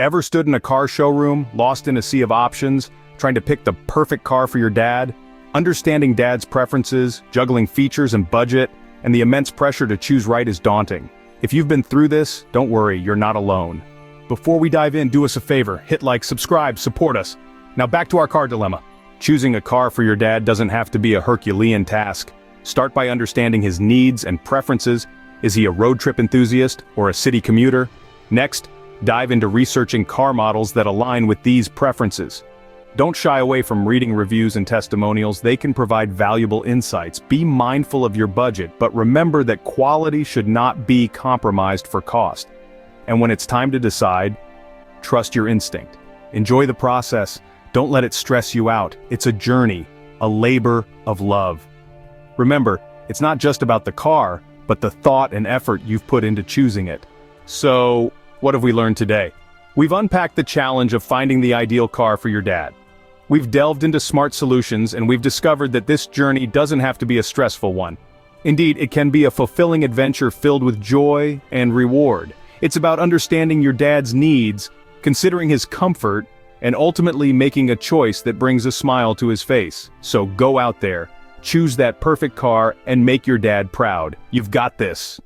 Ever stood in a car showroom, lost in a sea of options, trying to pick the perfect car for your dad? Understanding dad's preferences, juggling features and budget, and the immense pressure to choose right is daunting. If you've been through this, don't worry, you're not alone. Before we dive in, do us a favor, hit like, subscribe, support us. Now back to our car dilemma. Choosing a car for your dad doesn't have to be a Herculean task. Start by understanding his needs and preferences. Is he a road trip enthusiast or a city commuter? Next, dive into researching car models that align with these preferences. Don't shy away from reading reviews and testimonials. They can provide valuable insights. Be mindful of your budget, but remember that quality should not be compromised for cost. And when it's time to decide, trust your instinct. Enjoy the process. Don't let it stress you out. It's a journey, a labor of love. Remember, it's not just about the car, but the thought and effort you've put into choosing it. So, what have we learned today? We've unpacked the challenge of finding the ideal car for your dad. We've delved into smart solutions, and we've discovered that this journey doesn't have to be a stressful one. Indeed, it can be a fulfilling adventure filled with joy and reward. It's about understanding your dad's needs, considering his comfort, and ultimately making a choice that brings a smile to his face. So go out there, choose that perfect car, and make your dad proud. You've got this.